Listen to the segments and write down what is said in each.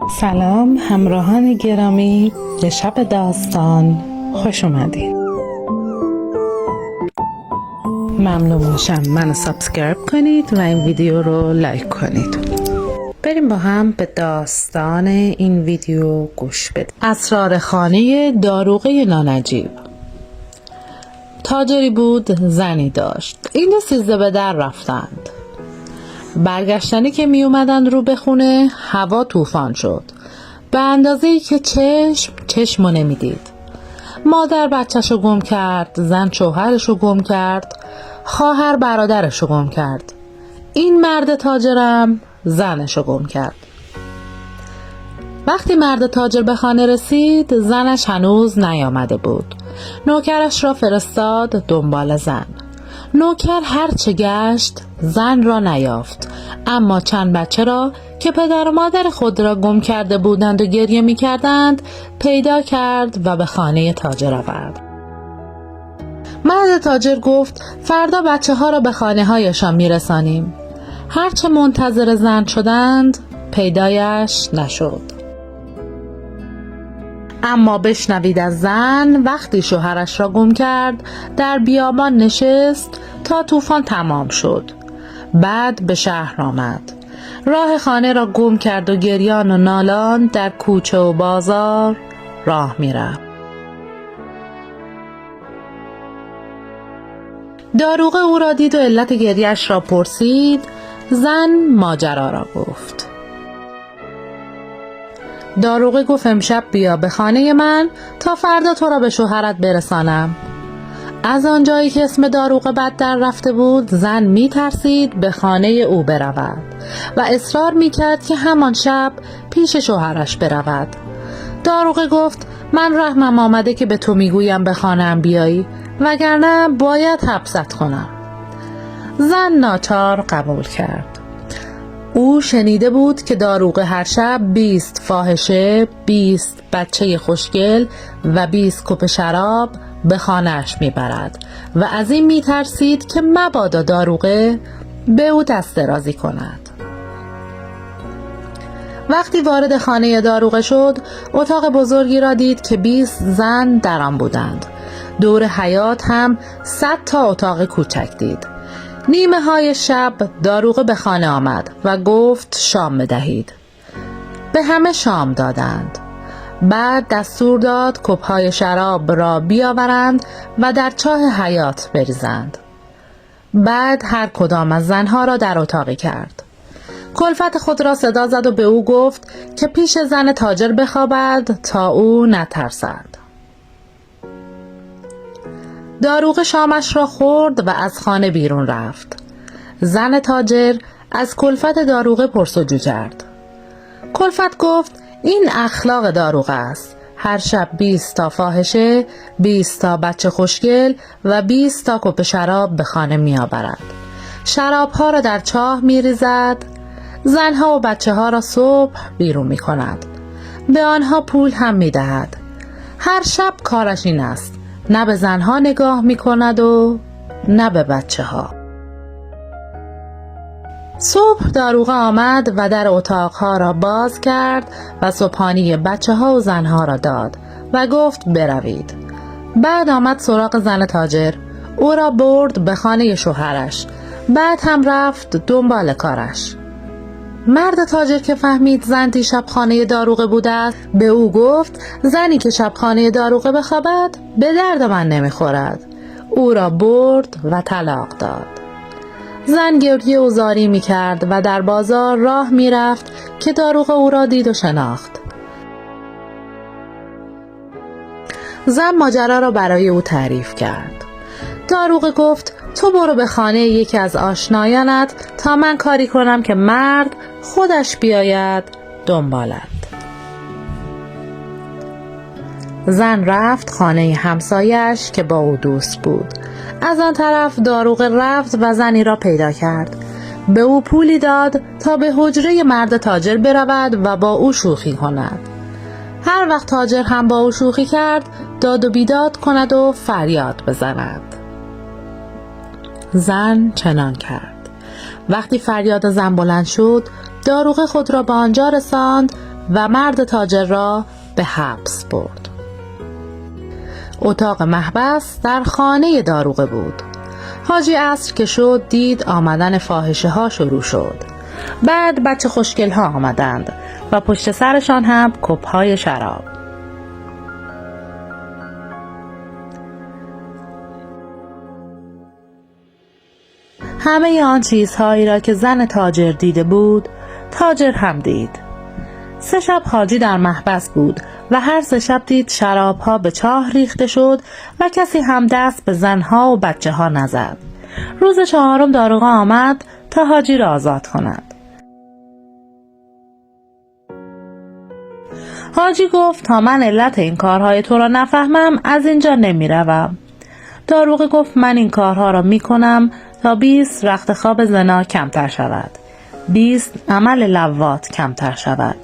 سلام همراهان گرامی، به شب داستان خوش اومدین. ممنون میشم منو سابسکرایب کنید و این ویدیو رو لایک کنید. بریم با هم به داستان این ویدیو گوش بدیم. اسرار خانه داروغه نانجیب. تاجری بود، زنی داشت. این دو 13 به در رفتند. برگشتنی که می اومدن رو به خونه، هوا طوفان شد، به اندازه‌ای که چشمو نمیدید. مادر بچه‌شو گم کرد، زن شوهرشو گم کرد، خواهر برادرشو گم کرد. این مرد تاجرم زنشو گم کرد. وقتی مرد تاجر به خانه رسید، زنش هنوز نیامده بود. نوکرش را فرستاد دنبال زن. نوکر هرچه گشت زن را نیافت، اما چند بچه را که پدر و مادر خود را گم کرده بودند و گریه می کردند پیدا کرد و به خانه تاجر آورد. مرد تاجر گفت فردا بچه ها را به خانه هایشان می رسانیم. هرچه منتظر زن شدند پیدایش نشد. اما بشنوید از زن وقتی شوهرش را گم کرد در بیابان نشست تا طوفان تمام شد. بعد به شهر آمد. راه خانه را گم کرد و گریان و نالان در کوچه و بازار راه می رفت. داروغه او را دید و علت گریه‌اش را پرسید. زن ماجرا را گفت. داروغه گفت امشب بیا به خانه من تا فردا تو را به شوهرت برسانم. از آنجایی که اسم داروغه بد در رفته بود، زن می ترسید به خانه او برود و اصرار می کرد که همان شب پیش شوهرش برود. داروغه گفت من رحمم آمده که به تو می گویم به خانه‌ام بیایی، وگرنه باید حبست کنم. زن ناچار قبول کرد. او شنیده بود که داروغه هر شب 20 فاحشه، 20 بچه خوشگل و 20 کپ شراب به خانه‌اش میبرد و از این میترسید که مبادا داروغه به او دست درازی کند. وقتی وارد خانه داروغه شد، اتاق بزرگی را دید که 20 زن در آن بودند. دور حیاط هم 100 تا اتاق کوچک دید. نیمه های شب داروغه به خانه آمد و گفت شام بدهید. به همه شام دادند. بعد دستور داد کپ‌های شراب را بیاورند و در چاه حیاط بریزند. بعد هر کدام از زنها را در اتاقی کرد. کلفت خود را صدا زد و به او گفت که پیش زن تاجر بخوابد تا او نترسد. داروغه شامش را خورد و از خانه بیرون رفت. زن تاجر از کلفت داروغه پرسجو کرد. کلفت گفت این اخلاق داروغه است. هر شب 20 تا فاحشه، 20 تا بچه خوشگل و 20 تا کپ شراب به خانه می آورد. شرابها را در چاه می ریزد. زنها و بچه ها را صبح بیرون می کند. به آنها پول هم می دهد. هر شب کارش این است. نه به زنها نگاه می کند و نه به بچه ها. صبح داروغه آمد و در اتاقها را باز کرد و صبحانی بچه ها و زنها را داد و گفت بروید. بعد آمد سراغ زن تاجر. او را برد به خانه شوهرش. بعد هم رفت دنبال کارش. مرد تاجر که فهمید زن دیشب خانه داروغه بوده است، به او گفت زنی که شب خانه داروغه بخوابد به درد من نمیخورد. او را برد و طلاق داد. زن گریه و زاری میکرد و در بازار راه میرفت که داروغه او را دید و شناخت. زن ماجرا را برای او تعریف کرد. داروغه گفت تو برو به خانه یکی از آشنایانت تا من کاری کنم که مرد خودش بیاید دنبالت. زن رفت خانه همسایش که با او دوست بود. از آن طرف داروغه رفت و زنی را پیدا کرد. به او پولی داد تا به حجره مرد تاجر برود و با او شوخی کند. هر وقت تاجر هم با او شوخی کرد داد و بیداد کند و فریاد بزند. زن چنان کرد. وقتی فریاد زن بلند شد، داروغه خود را به آنجا رساند و مرد تاجر را به حبس برد. اتاق محبس در خانه داروغه بود. حاجی عصر که شد دید آمدن فاحشه ها شروع شد. بعد بچه خوشگل ها آمدند و پشت سرشان هم کپ های شراب. همه آن چیزهایی را که زن تاجر دیده بود تاجر هم دید. 3 شب حاجی در محبس بود و هر 3 شب دید شرابها به چاه ریخته شد و کسی هم دست به زنها و بچه ها نزد. روز 4 داروغه آمد تا حاجی را آزاد کند. حاجی گفت تا من علت این کارهای تو را نفهمم از اینجا نمی روم. داروغه گفت من این کارها را می کنم تا 20 رخت خواب زنا کمتر شود، 20 عمل لواط کمتر شود،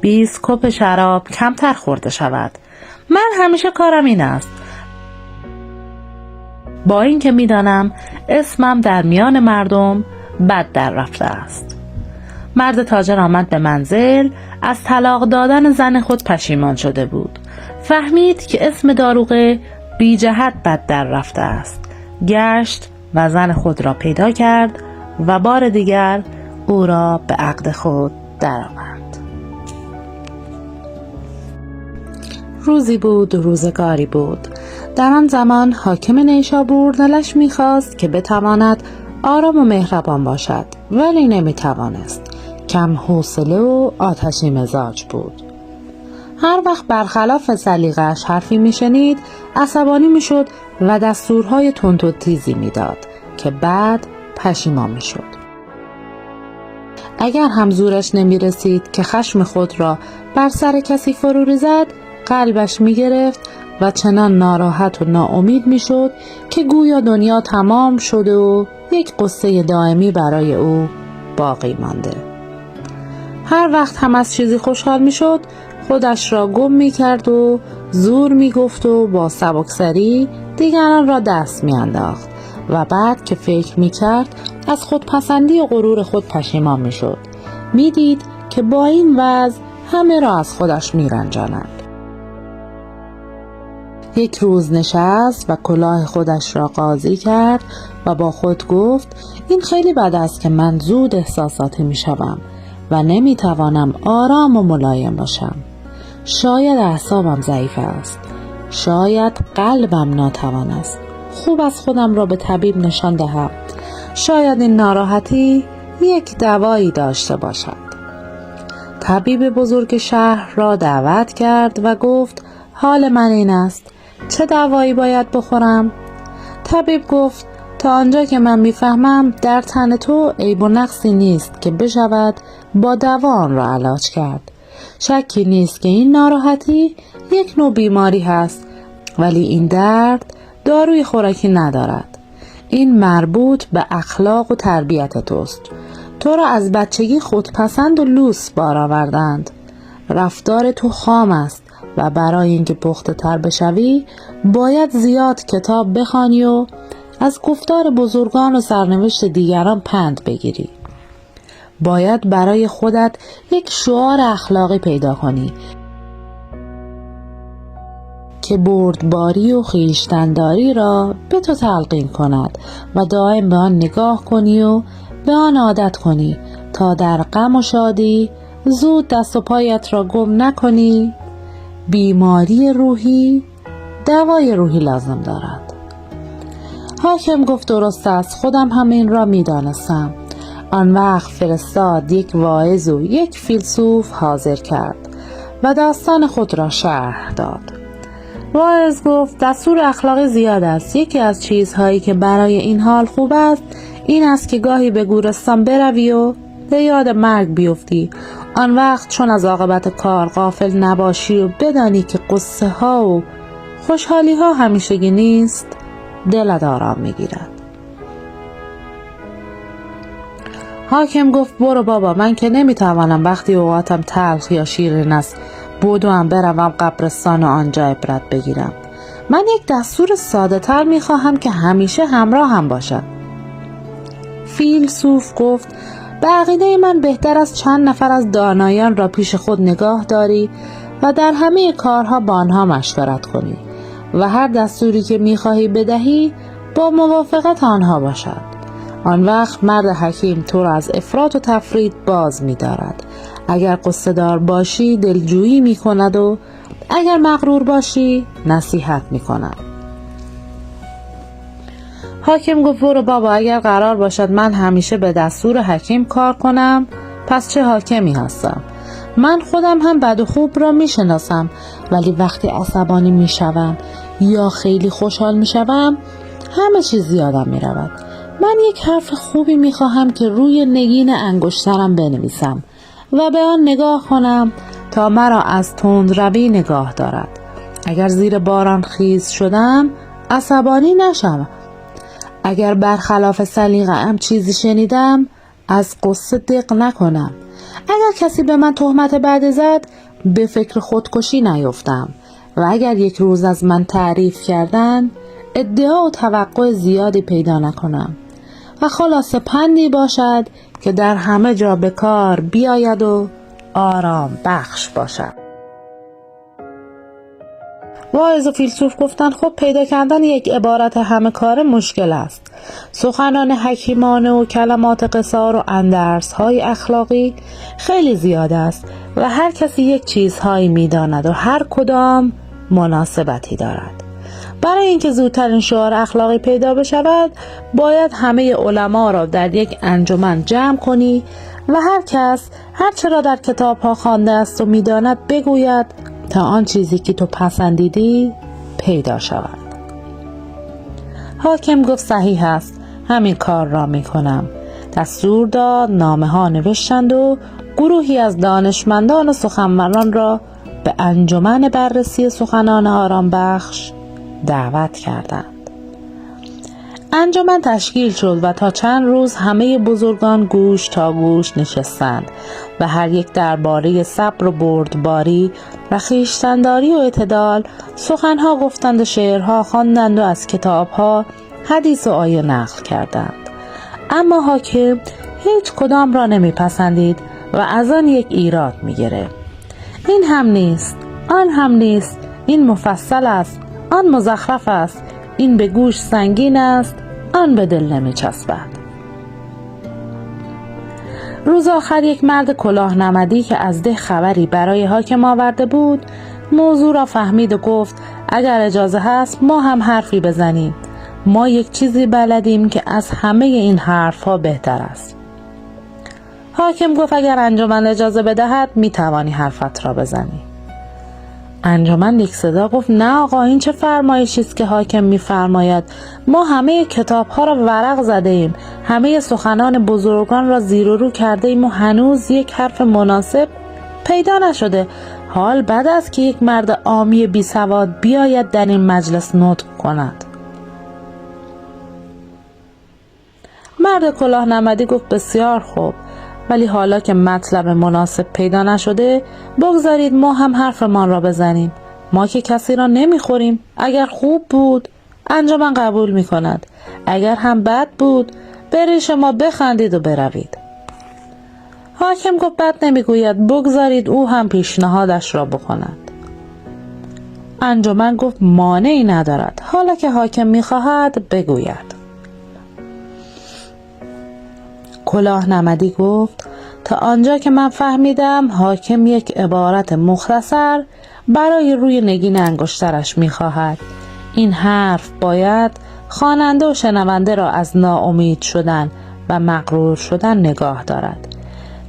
20 کپ شراب کمتر خورده شود. من همیشه کارم این است. با این که می دانم اسمم در میان مردم بد در رفته است. مرد تاجر آمد به منزل. از طلاق دادن زن خود پشیمان شده بود. فهمید که اسم داروغه بی جهت بد در رفته است. گشت و زن خود را پیدا کرد و بار دیگر او را به عقد خود درآورد. روزی بود و روزگاری بود. در آن زمان حاکم نیشابور دلش می‌خواست که بتواند آرام و مهربان باشد، ولی نمی‌توانست. کم حوصله و آتشی مزاج بود. هر وقت برخلاف سلیقه‌اش حرفی میشنید عصبانی میشد و دستورهای تند و تیزی میداد که بعد پشیمان میشد. اگر هم زورش نمیرسید که خشم خود را بر سر کسی فرو ریزد، قلبش میگرفت و چنان ناراحت و ناامید میشد که گویا دنیا تمام شده و یک قصه دائمی برای او باقی مانده. هر وقت هم از چیزی خوشحال میشد خودش را گم میکرد و زور میگفت و با سبکسری دیگران را دست میانداخت و بعد که فکر میکرد از خودپسندی و غرور خود پشیمان میشد. میدید که با این وضع همه را از خودش میرنجاند. یک روز نشست و کلاه خودش را قاضی کرد و با خود گفت این خیلی بد است که من زود احساساتی میشوم و نمیتوانم آرام و ملایم باشم. شاید اعصابم ضعیف است، شاید قلبم ناتوان است. خوب از خودم را به طبیب نشان دهم. شاید این ناراحتی یک دوایی داشته باشد. طبیب بزرگ شهر را دعوت کرد و گفت حال من این است، چه دوایی باید بخورم؟ طبیب گفت تا آنجا که من میفهمم در تن تو عیب و نقصی نیست که بشود با دوا آن را علاج کرد. شکی نیست که این ناراحتی یک نوع بیماری هست، ولی این درد داروی خوراکی ندارد. این مربوط به اخلاق و تربیت توست. تو را از بچگی خودپسند و لوس بار آوردند. رفتار تو خام است و برای اینکه پخته تر بشوی باید زیاد کتاب بخوانی و از گفتار بزرگان و سرنوشت دیگران پند بگیری. باید برای خودت یک شعار اخلاقی پیدا کنی که بردباری و خویشتنداری را به تو تلقین کند و دائم به آن نگاه کنی و به آن عادت کنی تا در غم و شادی زود دست و پایت را گم نکنی. بیماری روحی دوای روحی لازم دارد. حاکم گفت درست است، خودم همین را می دانستم. آن وقت فرستاد یک واعظ و یک فیلسوف حاضر کرد و داستان خود را شرح داد. واعظ گفت دستور اخلاقی زیاد است. یکی از چیزهایی که برای این حال خوب است این است که گاهی به گورستان بروی و به یاد مرگ بیفتی. آن وقت چون از عاقبت کار غافل نباشی و بدانی که قصه ها و خوشحالی ها همیشگی نیست، دلت آرام میگیرد. حاکم گفت برو بابا، من که نمیتوانم وقتی اوقاتم تلخ یا شیرین است بدوم بروم قبرستان و آنجا عبرت بگیرم. من یک دستور ساده تر میخواهم که همیشه همراه هم باشد. فیلسوف گفت به عقیده من بهتر است چند نفر از دانایان را پیش خود نگاه داری و در همه کارها با آنها مشورت کنی و هر دستوری که می‌خواهی بدهی با موافقت آنها باشد. آن وقت مرد حکیم تو را از افراط و تفرید باز می‌دارد. اگر قصه دار باشی دلجویی می‌کند و اگر مغرور باشی نصیحت می‌کند. حاکم گفت برو بابا، اگر قرار باشد من همیشه به دستور حکیم کار کنم پس چه حاکمی هستم؟ من خودم هم بد و خوب را میشناسم، ولی وقتی عصبانی میشوم یا خیلی خوشحال میشوم همه چیز یادم میرود. من یک حرف خوبی میخواهم که روی نگین انگشترم بنویسم و به آن نگاه کنم تا مرا از تندروی نگاه دارد. اگر زیر باران خیز شدم عصبانی نشوم. اگر برخلاف سلیقه‌ام چیزی شنیدم از قصه دق نکنم. اگر کسی به من تهمت بد زد به فکر خودکشی نیفتم و اگر یک روز از من تعریف کردن ادعا و توقع زیادی پیدا نکنم و خلاصه پندی باشد که در همه جا به کار بیاید و آرام بخش باشد. واعظ و فیلسوف گفتن خب پیدا کردن یک عبارت همه کار مشکل است. سخنان حکیمانه و کلمات قصار و اندرس‌های اخلاقی خیلی زیاد است و هر کسی یک چیزهایی می‌داند و هر کدام مناسبتی دارد. برای اینکه زودتر این شعار اخلاقی پیدا بشود باید همه علما را در یک انجمن جمع کنی و هر کس هر چه را در کتاب‌ها خوانده است و می‌داند بگوید تا آن چیزی که تو پسندیدی پیدا شود. حاکم گفت صحیح است، همین کار را میکنم. دستور داد، نامه ها نوشتند و گروهی از دانشمندان و سخنوران را به انجمن بررسی سخنان آرام بخش دعوت کردند. انجمن تشکیل شد و تا چند روز همه بزرگان گوش تا گوش نشستند و هر یک درباره صبر و بردباری و خویشتن‌داری و اعتدال سخنها گفتند و شعرها خواندند و از کتابها حدیث و آیه نقل کردند. اما حاکم هیچ کدام را نمیپسندید و از آن یک ایراد میگرفت. این هم نیست، آن هم نیست، این مفصل است، آن مزخرف است، این به گوش سنگین است، آن به دل نمیچسبد. روز آخر یک مرد کلاه نمدی که از ده خبری برای حاکم آورده بود موضوع را فهمید و گفت اگر اجازه هست ما هم حرفی بزنیم. ما یک چیزی بلدیم که از همه این حرفها بهتر است. حاکم گفت اگر انجمن اجازه بدهد میتوانی حرفت را بزنی. انجمن یک صدا گفت نه آقا، این چه فرمایشی است که حاکم میفرماید؟ ما همه کتاب‌ها را ورق زده ایم، همه سخنان بزرگان را زیر و رو کرده ایم و هنوز یک حرف مناسب پیدا نشده. حال بد است که یک مرد عامی بی سواد بیاید در این مجلس نطق کند. مرد کلاه نمدی گفت بسیار خوب، ولی حالا که مطلب مناسب پیدا نشده بگذارید ما هم حرفمان را بزنیم. ما که کسی را نمیخوریم. اگر خوب بود انجمن قبول میکند، اگر هم بد بود بری شما بخندید و بروید. حاکم گفت بد نمیگوید، بگذارید او هم پیشنهادش را بکند. انجمن گفت مانعی ندارد، حالا که حاکم میخواهد بگوید. کلاه نمدی گفت تا آنجا که من فهمیدم حاکم یک عبارت مختصر برای روی نگین انگشترش میخواهد. این حرف باید خواننده و شنونده را از ناامید شدن و مغرور شدن نگاه دارد.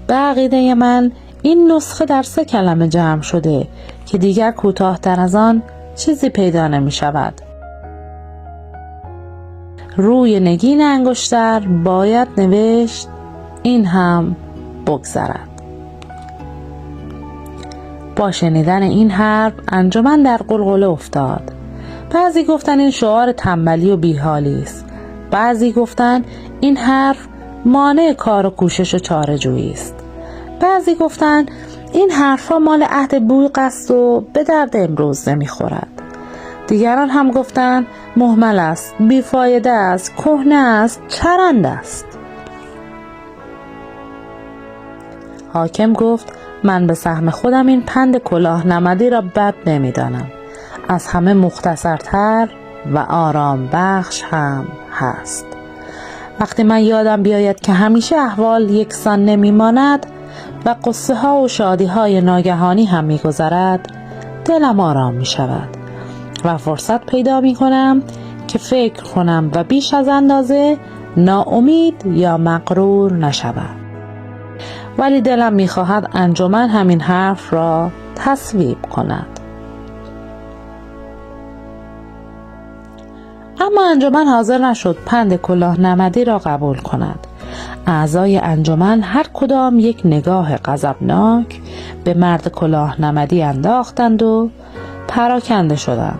به عقیده من این نسخه در 3 کلمه جمع شده که دیگر کوتاه‌تر از آن چیزی پیدا نمی شود. روی نگین انگشتر باید نوشت این هم بگذرد. با شنیدن این حرف انجمن در غلغله افتاد. بعضی گفتن این شعار تنبلی و بیحالی است. بعضی گفتن این حرف مانع کار و کوشش و چاره‌جویی است. بعضی گفتن این حرفا مال عهد بوق است و به درد امروز نمیخورد. دیگران هم گفتن مهمل است، بیفایده است، کهنه است، چرند است. حاکم گفت من به سهم خودم این پند کلاه نمدی را بد نمیدانم. از همه مختصرتر و آرام بخش هم هست. وقتی من یادم بیاید که همیشه احوال یکسان نمیماند و قصه ها و شادی های ناگهانی هم میگذرد، دلم آرام می شود و فرصت پیدا می کنم که فکر کنم و بیش از اندازه ناامید یا مغرور نشوم. ولی دلم می خواهد انجمن همین حرف را تصویب کند. اما انجمن حاضر نشد پند کلاه نمدی را قبول کند. اعضای انجمن هر کدام یک نگاه غضبناک به مرد کلاه نمدی انداختند و پراکنده شدند.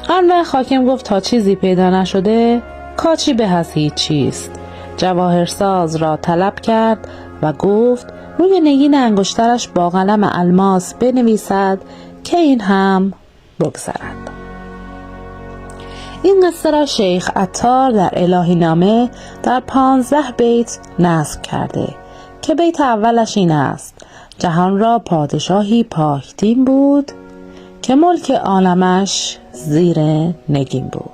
آن وقت حاکم گفت تا چیزی پیدا نشده کاچی به از هیچ چیست. جواهرساز را طلب کرد و گفت روی نگین انگشترش با قلم الماس بنویسد که این هم بگذرد. این قصه را شیخ عطار در الهی نامه در 15 بیت نظم کرده که بیت اولش این است: جهان را پادشاهی پاکدین بود که ملک عالمش زیر نگین بود.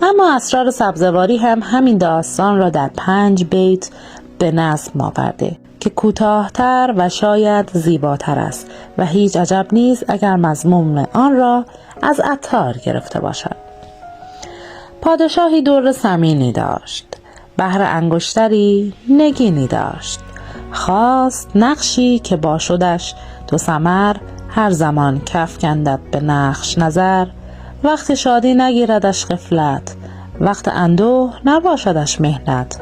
اما اسرار سبزواری هم همین داستان را در 5 بیت به نظم آورده که کوتاه‌تر و شاید زیباتر است و هیچ عجب نیست اگر مضمون آن را از عطار گرفته باشد. پادشاهی در ثمینی داشت، بهر انگشتری نگینی داشت. خواست نقشی که باشدش دو ثمر، هر زمان کف کندد به نقش نظر. وقت شادی نگیردش غفلت، وقت اندوه نباشدش مهنت.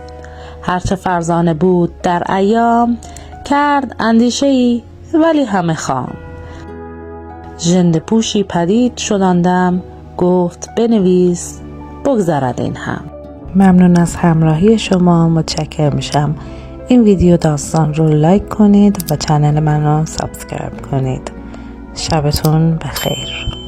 هرچه فرزانه بود در ایام، کرد اندیشه‌ای ولی همه خام. ژنده پوشی پدید شد آن دم، گفت بنویس بگذرد این هم. ممنون از همراهی شما، متشکرم میشم. این ویدیو داستان رو لایک کنید و کانال من رو سابسکرایب کنید. شبتون بخیر.